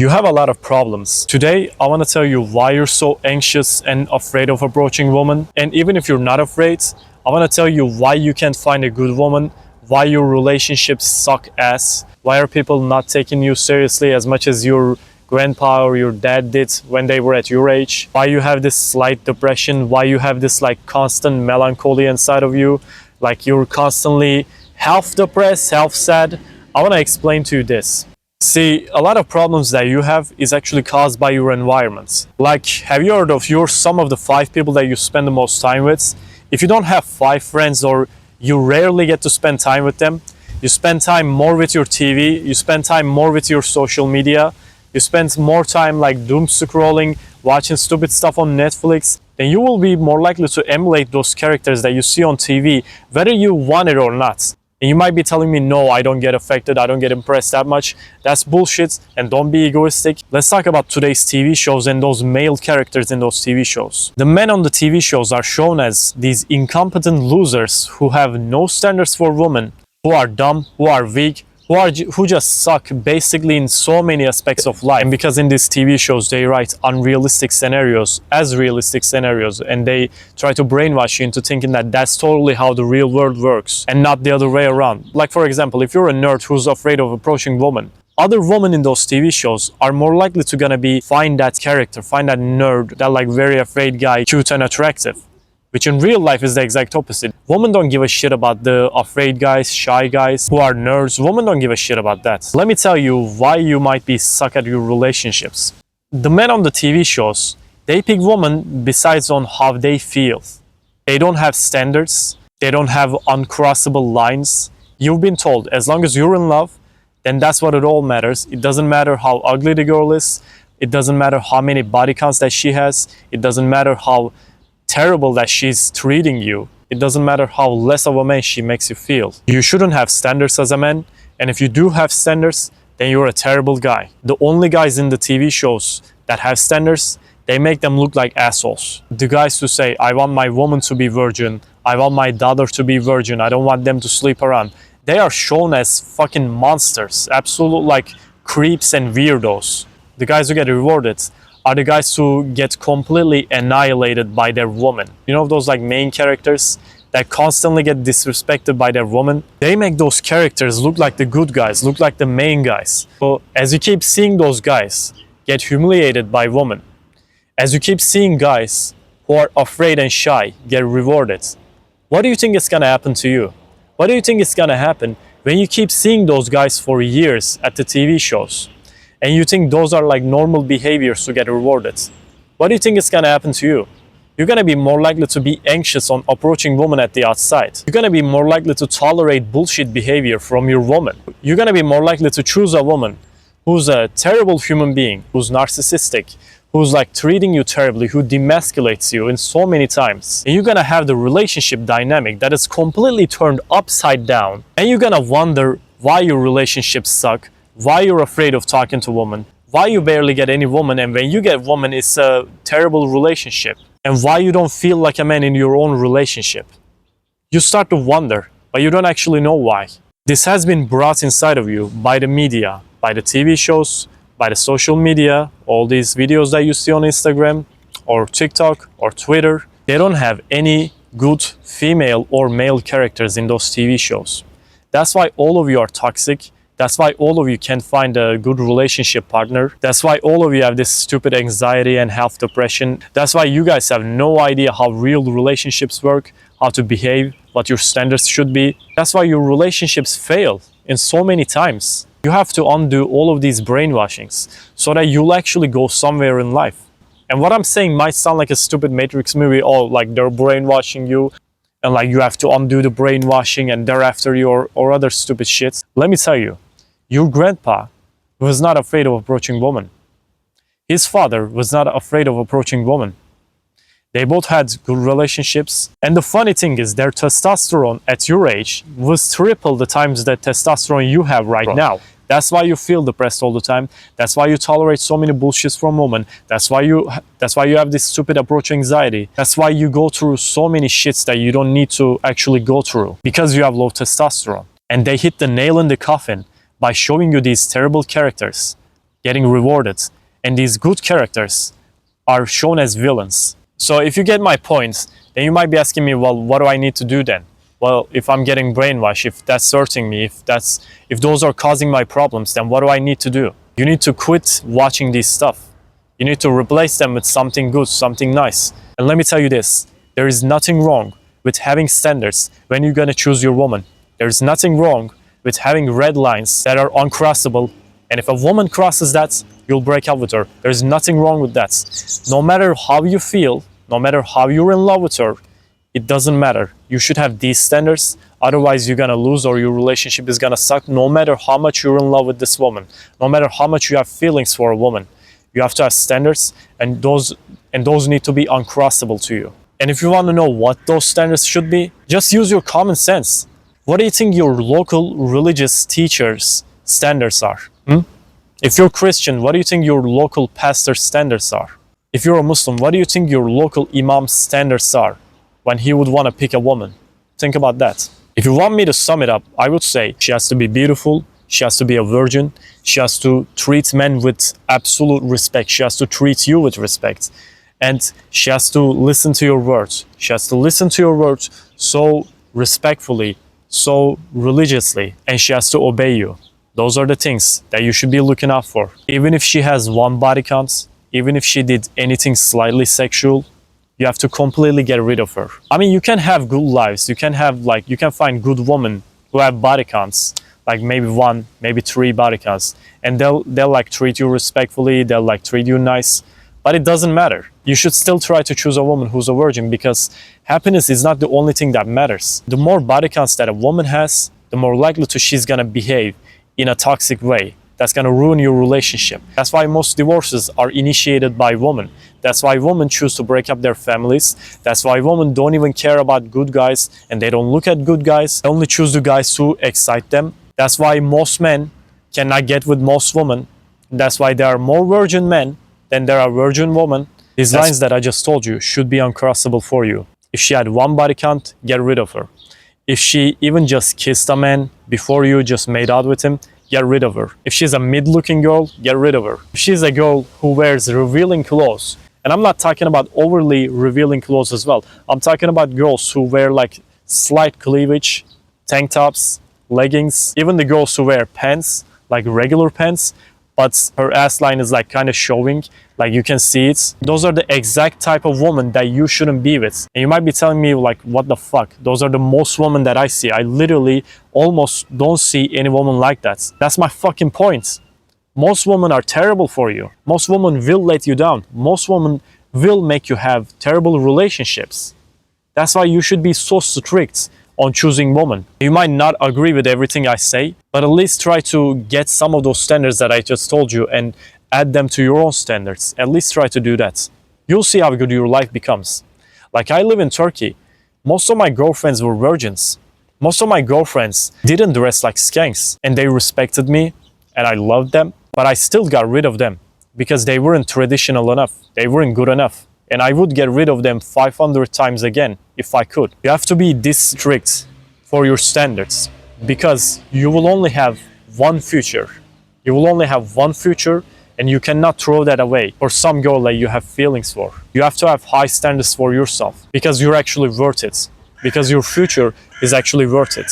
You have a lot of problems. Today, I want to tell you why you're so anxious and afraid of approaching women. And even if you're not afraid, I want to tell you why you can't find a good woman, why your relationships suck ass, why are people not taking you seriously as much as your grandpa or your dad did when they were at your age, why you have this slight depression, why you have this like constant melancholy inside of you, like you're constantly half depressed, half sad. I want to explain to you this. See, a lot of problems that you have is actually caused by your environment. Like, have you heard of you're some of the 5 people that you spend the most time with? If you don't have 5 friends or you rarely get to spend time with them, you spend time more with your TV, you spend time more with your social media, you spend more time like doom scrolling, watching stupid stuff on Netflix, then you will be more likely to emulate those characters that you see on TV, whether you want it or not. And you might be telling me, no, I don't get affected, I don't get impressed that much. That's bullshit, and don't be egoistic. Let's talk about today's TV shows and those male characters in those TV shows. The men on the TV shows are shown as these incompetent losers who have no standards for women, who are dumb, who are weak, who just suck basically in so many aspects of life. And because in these TV shows they write unrealistic scenarios as realistic scenarios, and they try to brainwash you into thinking that that's totally how the real world works and not the other way around. Like, for example, if you're a nerd who's afraid of approaching women, other women in those TV shows are more likely to find that character, find that nerd, that like very afraid guy cute and attractive. Which in real life is the exact opposite. Women don't give a shit about the afraid guys, shy guys, who are nerds. Women don't give a shit about that. Let me tell you why you might be stuck at your relationships. The men on the TV shows, they pick women besides on how they feel. They don't have standards. They don't have uncrossable lines. You've been told as long as you're in love, then that's what it all matters. It doesn't matter how ugly the girl is. It doesn't matter how many body counts that she has. It doesn't matter how terrible that she's treating you. It doesn't matter how less of a man she makes you feel. You shouldn't have standards as a man, and if you do have standards, then you're a terrible guy. The only guys in the TV shows that have standards, they make them look like assholes. The guys who say, I want my woman to be virgin, I want my daughter to be virgin, I don't want them to sleep around. They are shown as fucking monsters, absolute like creeps and weirdos. The guys who get rewarded are the guys who get completely annihilated by their woman. You know those like main characters that constantly get disrespected by their woman? They make those characters look like the good guys, look like the main guys. So as you keep seeing those guys get humiliated by women, as you keep seeing guys who are afraid and shy get rewarded, what do you think is gonna happen to you? What do you think is gonna happen when you keep seeing those guys for years at the TV shows? And you think those are like normal behaviors to get rewarded? What do you think is gonna happen to you? You're gonna be more likely to be anxious on approaching women at the outside. You're gonna be more likely to tolerate bullshit behavior from your woman. You're gonna be more likely to choose a woman who's a terrible human being, who's narcissistic, who's like treating you terribly, who demasculates you in so many times. And you're gonna have the relationship dynamic that is completely turned upside down. And you're gonna wonder why your relationships suck, why you're afraid of talking to women, why you barely get any woman, and when you get woman, it's a terrible relationship, and why you don't feel like a man in your own relationship. You start to wonder, but you don't actually know why. This has been brought inside of you by the media, by the TV shows, by the social media, all these videos that you see on Instagram, or TikTok, or Twitter. They don't have any good female or male characters in those TV shows. That's why all of you are toxic. That's why all of you can't find a good relationship partner. That's why all of you have this stupid anxiety and health depression. That's why you guys have no idea how real relationships work, how to behave, what your standards should be. That's why your relationships fail in so many times. You have to undo all of these brainwashings so that you'll actually go somewhere in life. And what I'm saying might sound like a stupid Matrix movie, oh, like they're brainwashing you, and like you have to undo the brainwashing and they're after you or other stupid shit. Let me tell you, your grandpa was not afraid of approaching women. His father was not afraid of approaching women. They both had good relationships. And the funny thing is their testosterone at your age was triple the times the testosterone you have right now. That's why you feel depressed all the time. That's why you tolerate so many bullshits from women. That's why you have this stupid approach anxiety. That's why you go through so many shits that you don't need to actually go through, because you have low testosterone. And they hit the nail in the coffin by showing you these terrible characters getting rewarded. And these good characters are shown as villains. So if you get my point, then you might be asking me, well, what do I need to do then? Well, if I'm getting brainwashed, if that's hurting me, if those are causing my problems, then what do I need to do? You need to quit watching this stuff. You need to replace them with something good, something nice. And let me tell you this, there is nothing wrong with having standards when you're gonna choose your woman. There is nothing wrong with having red lines that are uncrossable. And if a woman crosses that, you'll break up with her. There's nothing wrong with that. No matter how you feel, no matter how you're in love with her, it doesn't matter. You should have these standards, otherwise you're gonna lose or your relationship is gonna suck no matter how much you're in love with this woman, no matter how much you have feelings for a woman. You have to have standards, and those need to be uncrossable to you. And if you want to know what those standards should be, just use your common sense. What do you think your local religious teachers' standards are? If you're Christian, what do you think your local pastor's standards are? If you're a Muslim, what do you think your local imam's standards are when he would want to pick a woman? Think about that. If you want me to sum it up, I would say she has to be beautiful, she has to be a virgin, she has to treat men with absolute respect, she has to treat you with respect, and she has to listen to your words. She has to listen to your words so respectfully, so religiously, and she has to obey you. Those are the things that you should be looking out for. Even if she has one body count, even if she did anything slightly sexual, you have to completely get rid of her. I mean, you can have good lives. You can find good women who have body counts, like maybe 1, maybe 3 body counts, and they'll like treat you respectfully, they'll like treat you nice, but it doesn't matter. You should still try to choose a woman who's a virgin, because happiness is not the only thing that matters. The more body counts that a woman has, the more likely she's gonna behave in a toxic way that's going to ruin your relationship. That's why most divorces are initiated by women. That's why women choose to break up their families. That's why women don't even care about good guys, and they don't look at good guys. They only choose the guys who excite them. That's why most men cannot get with most women. That's why there are more virgin men than there are virgin women. These lines that I just told you should be uncrossable for you. If she had one body count, get rid of her. If she even just kissed a man before you just made out with him, get rid of her. If she's a mid-looking girl, get rid of her. If she's a girl who wears revealing clothes, and I'm not talking about overly revealing clothes as well. I'm talking about girls who wear like slight cleavage, tank tops, leggings, even the girls who wear pants, like regular pants, but her ass line is like kind of showing, like you can see it. Those are the exact type of woman that you shouldn't be with. And you might be telling me like, what the fuck? Those are the most women that I see. I literally almost don't see any woman like that. That's my fucking point. Most women are terrible for you. Most women will let you down. Most women will make you have terrible relationships. That's why you should be so strict on choosing women. You might not agree with everything I say, but at least try to get some of those standards that I just told you and add them to your own standards. At least try to do that. You'll see how good your life becomes. Like, I live in Turkey. Most of my girlfriends were virgins. Most of my girlfriends didn't dress like skanks, and they respected me and I loved them, but I still got rid of them because they weren't traditional enough. They weren't good enough. And I would get rid of them 500 times again if I could. You have to be this strict for your standards, because you will only have one future. You will only have one future, and you cannot throw that away for some girl that you have feelings for. You have to have high standards for yourself, because you're actually worth it. Because your future is actually worth it.